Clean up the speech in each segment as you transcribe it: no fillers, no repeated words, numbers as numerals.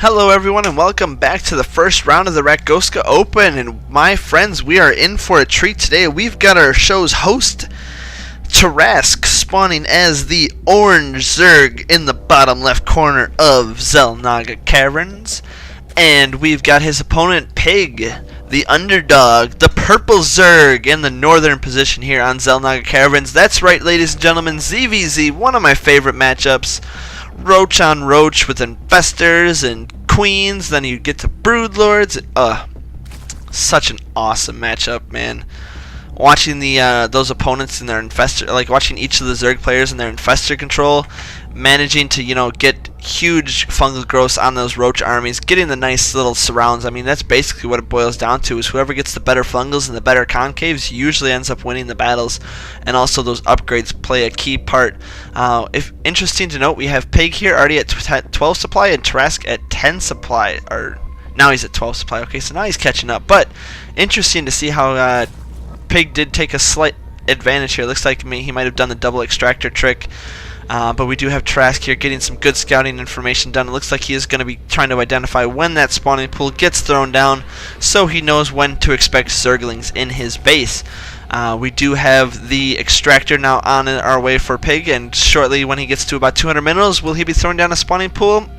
Hello everyone and welcome back to the first round of the Rakgoska Open, and my friends, we are in for a treat today. We've got our show's host, Tarrasque, spawning as the orange Zerg in the bottom left corner of Zelnaga Caverns, and we've got his opponent, Pig, the underdog, the purple Zerg in the northern position here on Zelnaga Caverns. That's right, ladies and gentlemen, ZVZ, one of my favorite matchups. Roach on Roach with Infestors and Queens, then you get to Broodlords. Such an awesome matchup, man. Watching the those opponents in their Infestor, like watching each of the Zerg players in their Infestor control, managing to, get huge fungal growths on those Roach armies, getting the nice little surrounds. I mean, that's basically what it boils down to, is whoever gets the better fungals and the better concaves usually ends up winning the battles, and also those upgrades play a key part. If interesting to note, we have Pig here already at 12 supply and Tarrasque at 10 supply, or now he's at 12 supply. Okay, so now he's catching up, but interesting to see how Pig did take a slight advantage here. Looks like he might have done the double extractor trick. But we do have Tarrasque here getting some good scouting information done. It looks like he is going to be trying to identify when that spawning pool gets thrown down, so he knows when to expect Zerglings in his base. We do have the extractor now on our way for Pig, and shortly when he gets to about 200 minerals, will he be throwing down a spawning pool?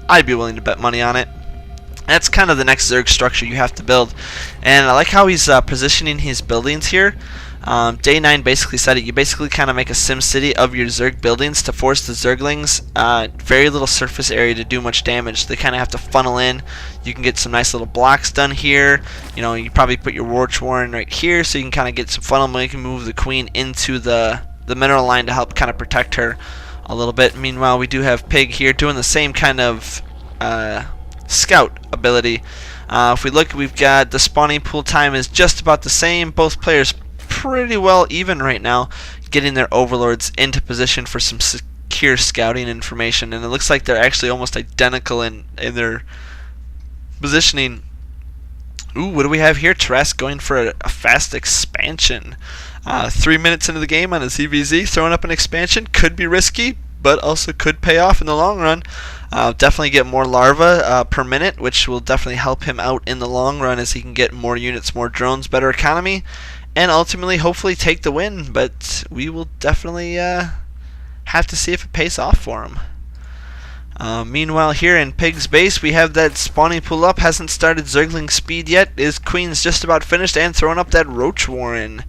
I'd be willing to bet money on it. That's kind of the next Zerg structure you have to build, and I like how he's positioning his buildings here. Day 9 basically said it. You basically kind of make a sim city of your Zerg buildings to force the Zerglings very little surface area to do much damage. They kind of have to funnel in. You can get some nice little blocks done here. You probably put your Roach Warren right here, so you can kind of get some funnel. You can move the Queen into the mineral line to help kind of protect her a little bit. Meanwhile, we do have Pig here doing the same kind of scout ability. If we look, we've got the spawning pool time is just about the same. Both players pretty well even right now, getting their overlords into position for some secure scouting information, and it looks like they're actually almost identical in their positioning. Ooh, what do we have here? Tarrasque going for a fast expansion. 3 minutes into the game on a ZVZ, throwing up an expansion could be risky, but also could pay off in the long run. Definitely get more larvae per minute, which will definitely help him out in the long run as he can get more units, more drones, better economy, and ultimately hopefully take the win. But we will definitely have to see if it pays off for him. Meanwhile, here in Pig's base, we have that spawning pool up. Hasn't started Zergling speed yet. His Queen's just about finished and throwing up that Roach Warren.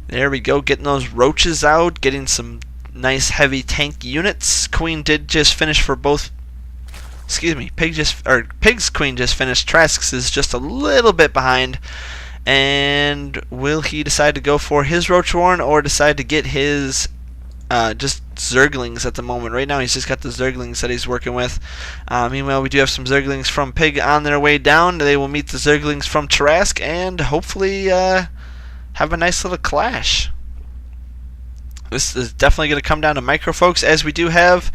There we go, getting those roaches out, getting some nice heavy tank units. Queen did just finish for both. Excuse me, Pig's Queen just finished. Tarrasque's is just a little bit behind. And will he decide to go for his Roach Warren or decide to get his just Zerglings at the moment? Right now he's just got the Zerglings that he's working with. Meanwhile, we do have some Zerglings from Pig on their way down. They will meet the Zerglings from Tarrasque and hopefully have a nice little clash. This is definitely going to come down to micro, folks, as we do have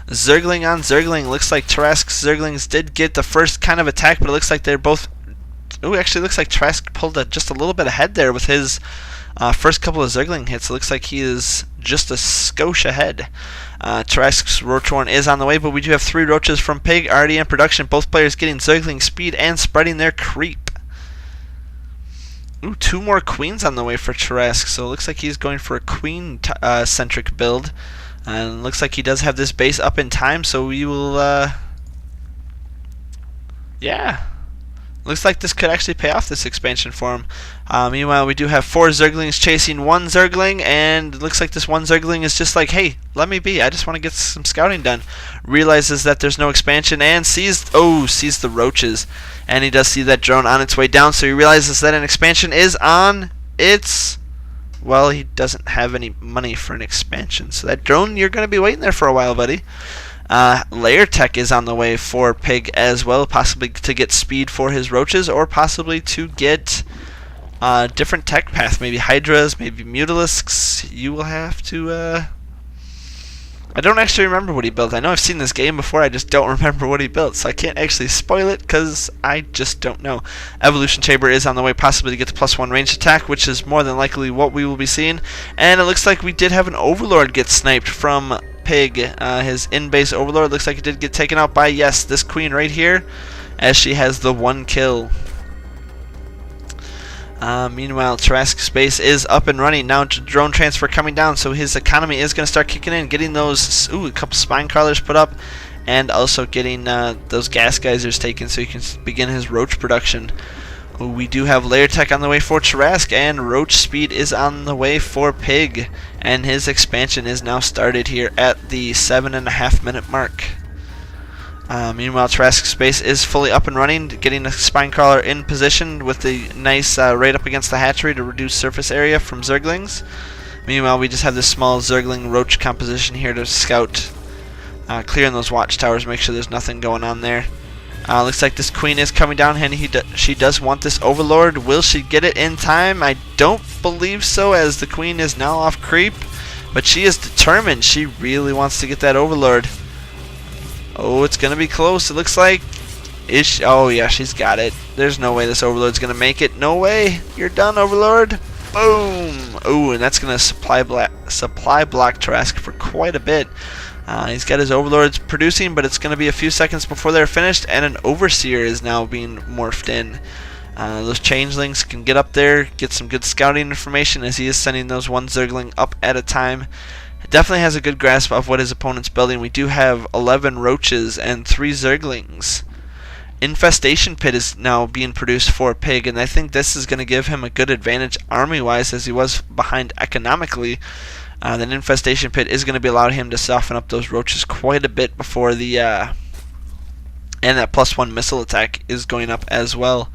Zergling on Zergling. Looks like Tarrasque's Zerglings did get the first kind of attack, but it looks like they're both... Ooh, actually looks like Tarrasque pulled just a little bit ahead there with his first couple of Zergling hits. It looks like he is just a skosh ahead. Tarrasque's Roach Warren is on the way, but we do have 3 Roaches from Pig already in production. Both players getting Zergling speed and spreading their creep. Ooh, 2 more Queens on the way for Tarrasque, so it looks like he's going for a Queen-centric build. And looks like he does have this base up in time, so we will, yeah. Looks like this could actually pay off, this expansion for him. Meanwhile, we do have 4 Zerglings chasing 1 Zergling, and it looks like this 1 Zergling is just like, hey, let me be. I just want to get some scouting done. Realizes that there's no expansion and sees the roaches. And he does see that drone on its way down, so he realizes that an expansion is on its... Well, he doesn't have any money for an expansion. So that drone, you're going to be waiting there for a while, buddy. Layer Tech is on the way for Pig as well, possibly to get speed for his roaches, or possibly to get different tech path, maybe Hydras, maybe Mutalisks. You will have to I don't actually remember what he built. I know I've seen this game before, I just don't remember what he built, so I can't actually spoil it because I just don't know. Evolution Chamber is on the way, possibly to get the +1 ranged attack, which is more than likely what we will be seeing. And it looks like we did have an Overlord get sniped from Pig. His in-base overlord looks like it did get taken out by, yes, this queen right here, as she has the 1 kill. Meanwhile, Tarrasque's base is up and running. Now drone transfer coming down, so his economy is going to start kicking in, getting those, a couple spine crawlers put up, and also getting those gas geysers taken so he can begin his roach production. We do have layer tech on the way for Tarrasque, and roach speed is on the way for Pig, and his expansion is now started here at the 7.5 minute mark. Meanwhile, Tarrasque's base is fully up and running, getting a spine crawler in position with the nice right up against the hatchery to reduce surface area from zerglings. Meanwhile, we just have this small zergling roach composition here to scout, clearing those watchtowers, make sure there's nothing going on there. Looks like this queen is coming down, and she does want this overlord. Will she get it in time? I don't believe so, as the queen is now off creep, but she is determined. She really wants to get that overlord. Oh, it's going to be close, it looks like. Oh, yeah, she's got it. There's no way this overlord's going to make it. No way. You're done, overlord. Boom. Oh, and that's going to supply block Tarrasque for quite a bit. He's got his overlords producing, but it's going to be a few seconds before they're finished, and an overseer is now being morphed in. Those changelings can get up there, get some good scouting information, as he is sending those 1 zergling up at a time. Definitely has a good grasp of what his opponent's building. We do have 11 roaches and 3 zerglings. Infestation Pit is now being produced for Pig, and I think this is going to give him a good advantage army-wise, as he was behind economically. That Infestation Pit is going to be allowing him to soften up those roaches quite a bit before the and that +1 missile attack is going up as well.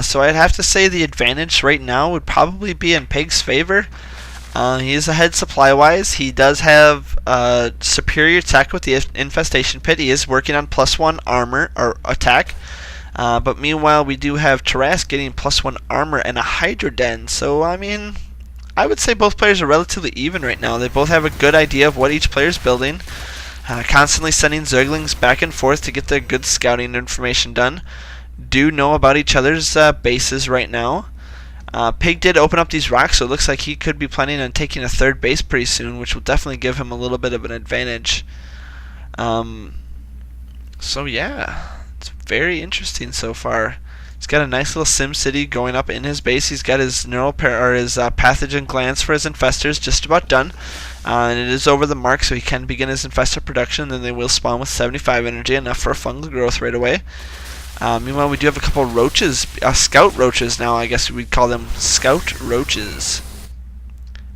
So I'd have to say the advantage right now would probably be in Pig's favor. He is ahead supply-wise. He does have superior tech with the Infestation Pit. He is working on +1 armor or attack. But meanwhile, we do have Tarrasque getting +1 armor and a Hydra Den. So, I mean, I would say both players are relatively even right now. They both have a good idea of what each player is building. Constantly sending zerglings back and forth to get their good scouting information done. Do know about each other's bases right now. Pig did open up these rocks, so it looks like he could be planning on taking a 3rd base pretty soon, which will definitely give him a little bit of an advantage. So yeah, it's very interesting so far. He's got a nice little sim city going up in his base. He's got his pathogen glands for his infestors just about done, and it is over the mark, so he can begin his infestor production. Then they will spawn with 75 energy, enough for a fungal growth right away. Meanwhile, we do have a couple roaches, scout roaches now, I guess we'd call them scout roaches,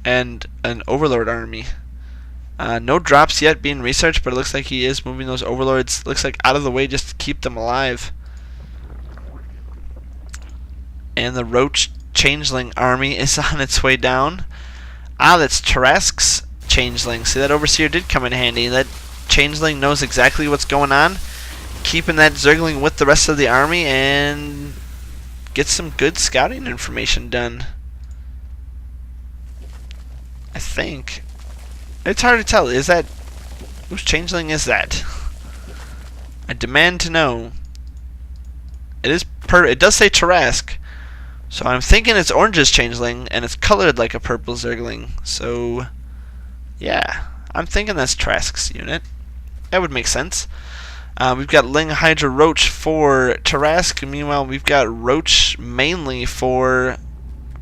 and an overlord army. No drops yet being researched, but it looks like he is moving those overlords, looks like, out of the way just to keep them alive. And the roach changeling army is on its way down. That's Tarrasque's changeling. See, that overseer did come in handy. That changeling knows exactly what's going on, keeping that zergling with the rest of the army, and get some good scouting information done. I think it's hard to tell. Is that whose changeling is that? I demand to know. It does say Tarrasque, so I'm thinking it's Orange's changeling, and it's colored like a purple zergling. So yeah, I'm thinking that's Tarrasque's unit. That would make sense. We've got Ling Hydra Roach for Tarrasque. Meanwhile, we've got Roach mainly for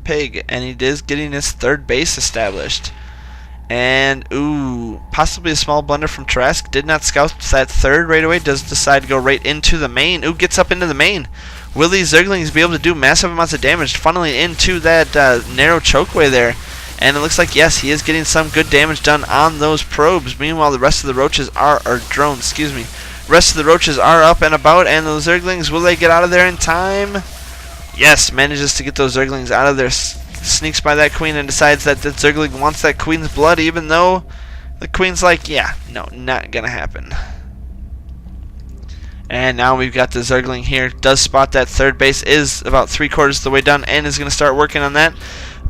Pig, and he is getting his 3rd base established. And, ooh, possibly a small blunder from Tarrasque. Did not scout that 3rd right away. Does decide to go right into the main. Ooh, gets up into the main. Will these zerglings be able to do massive amounts of damage, funneling into that narrow chokeway there? And it looks like, yes, he is getting some good damage done on those probes. Meanwhile, the rest of the roaches drones, excuse me. Rest of the roaches are up and about, and those zerglings, will they get out of there in time? Yes, manages to get those zerglings out of there, sneaks by that queen and decides that the zergling wants that queen's blood, even though the queen's like, yeah, no, not gonna happen. And now we've got the zergling here, does spot that 3rd base, is about 3/4 of the way done, and is gonna start working on that.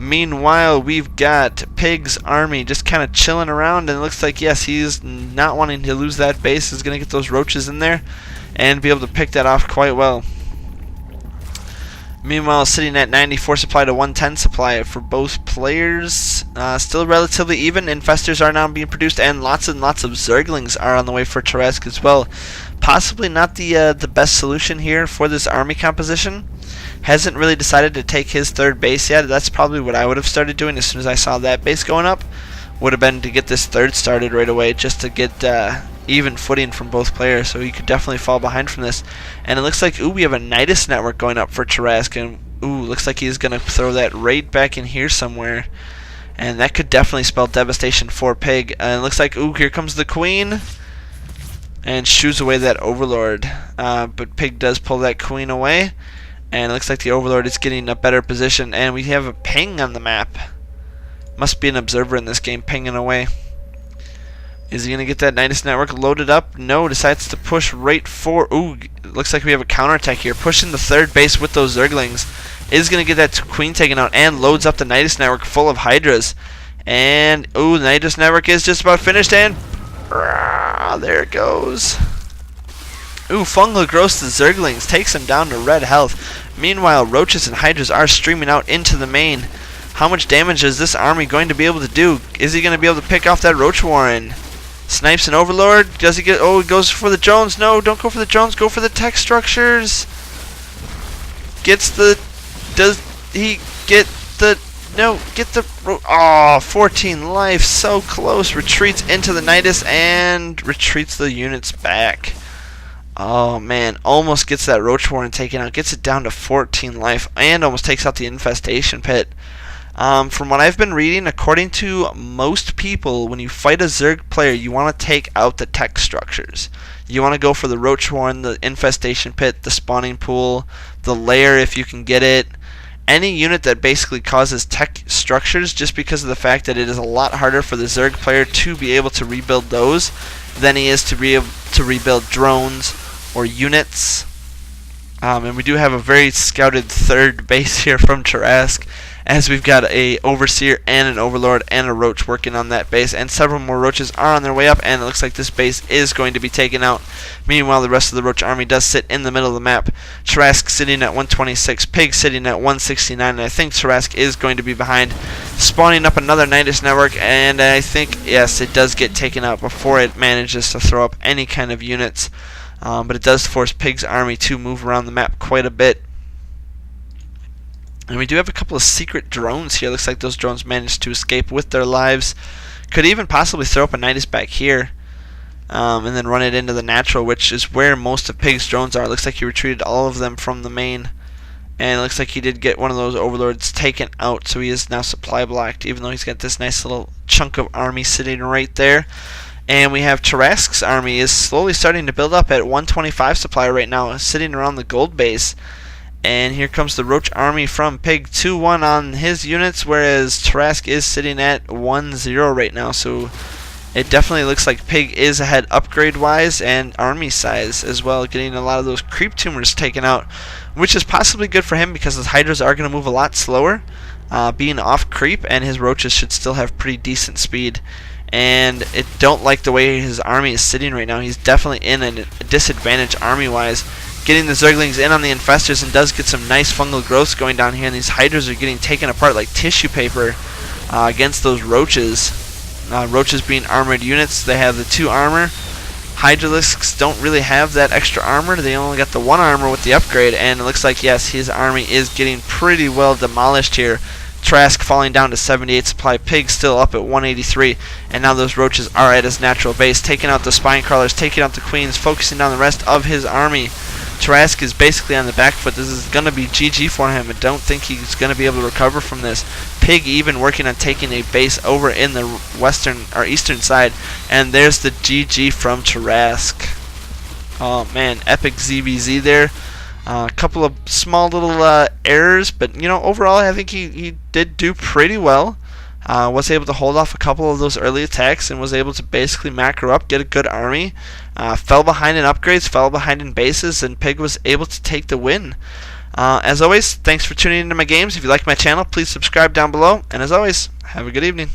Meanwhile, we've got Pig's army just kind of chilling around, and it looks like, yes, he's not wanting to lose that base. He's going to get those roaches in there and be able to pick that off quite well. Meanwhile, sitting at 94 supply to 110 supply for both players. Still relatively even. Infestors are now being produced, and lots of Zerglings are on the way for Tarrasque as well. Possibly not the best solution here for this army composition. Hasn't really decided to take his third base yet. That's probably what I would have started doing as soon as I saw that base going up. Would have been to get this third started right away, just to get even footing from both players, so he could definitely fall behind from this. And it looks like, ooh, we have a Nidus network going up for Tarrasque, and ooh, looks like he's going to throw that right back in here somewhere. And that could definitely spell devastation for Pig. And it looks like, ooh, here comes the Queen, and shoos away that Overlord. But Pig does pull that Queen away, and it looks like the Overlord is getting a better position, and we have a ping on the map. Must be an observer in this game pinging away. Is he going to get that Nidus network loaded up? No, decides to push right for... Ooh, looks like we have a counterattack here. Pushing the third base with those Zerglings. Is going to get that Queen taken out and loads up the Nidus network full of Hydras. And, ooh, the Nidus network is just about finished, and... there it goes. Ooh, Fungal Gross the Zerglings takes him down to red health. Meanwhile, Roaches and Hydras are streaming out into the main. How much damage is this army going to be able to do? Is he going to be able to pick off that Roach Warren? Snipes an Overlord. Does he get... Oh, he goes for the drones. No, don't go for the drones. Go for the tech structures. Gets the... Does he get the... No, get the... Oh, 14 life. So close. Retreats into the Nidus and retreats the units back. Oh, man. Almost gets that Roach Warren taken out. Gets it down to 14 life and almost takes out the Infestation Pit. From what I've been reading, according to most people, when you fight a Zerg player, you want to take out the tech structures. You want to go for the Roach Warren, the Infestation Pit, the Spawning Pool, the Lair if you can get it. Any unit that basically causes tech structures, just because of the fact that it is a lot harder for the Zerg player to be able to rebuild those than he is to be able to rebuild drones or units. And we do have a very scouted third base here from Tarrasque, as we've got a Overseer and an Overlord and a Roach working on that base, and several more Roaches are on their way up, and it looks like this base is going to be taken out. Meanwhile, the rest of the Roach army does sit in the middle of the map. Tarrasque sitting at 126, Pig sitting at 169, and I think Tarrasque is going to be behind, spawning up another Nidus network, and I think, yes, it does get taken out before it manages to throw up any kind of units. But it does force Pig's army to move around the map quite a bit. And we do have a couple of secret drones here. Looks like those drones managed to escape with their lives. Could even possibly throw up a Nidus back here. And then run it into the natural, which is where most of Pig's drones are. Looks like he retreated all of them from the main. And it looks like he did get one of those Overlords taken out, so he is now supply blocked, even though he's got this nice little chunk of army sitting right there. And we have Tarrasque's army is slowly starting to build up at 125 supply right now, sitting around the gold base. And here comes the Roach army from Pig, 2-1 on his units, whereas Tarrasque is sitting at 1-0 right now. So it definitely looks like Pig is ahead upgrade-wise and army size as well, getting a lot of those creep tumors taken out, which is possibly good for him because his Hydras are going to move a lot slower, being off creep, and his Roaches should still have pretty decent speed. And it don't like the way his army is sitting right now. He's definitely in a disadvantage army-wise. Getting the Zerglings in on the Infestors, and does get some nice fungal growths going down here, and these Hydras are getting taken apart like tissue paper against those Roaches. Roaches being armored units, they have the 2 armor. Hydralisks don't really have that extra armor. They only got the 1 armor with the upgrade, and it looks like, yes, his army is getting pretty well demolished here. Tarrasque falling down to 78 supply, Pig still up at 183, and now those Roaches are at his natural base, taking out the Spine Crawlers, taking out the Queens, focusing on the rest of his army. Tarrasque is basically on the back foot. This is going to be GG for him. I don't think he's going to be able to recover from this. Pig even working on taking a base over in the western or eastern side, and there's the GG from Tarrasque. Oh man, epic ZVZ there. A couple of small little errors, but you know, overall I think he did do pretty well. Was able to hold off a couple of those early attacks and was able to basically macro up, get a good army. Fell behind in upgrades, fell behind in bases, and Pig was able to take the win. As always, thanks for tuning into my games. If you like my channel, please subscribe down below, and as always, have a good evening.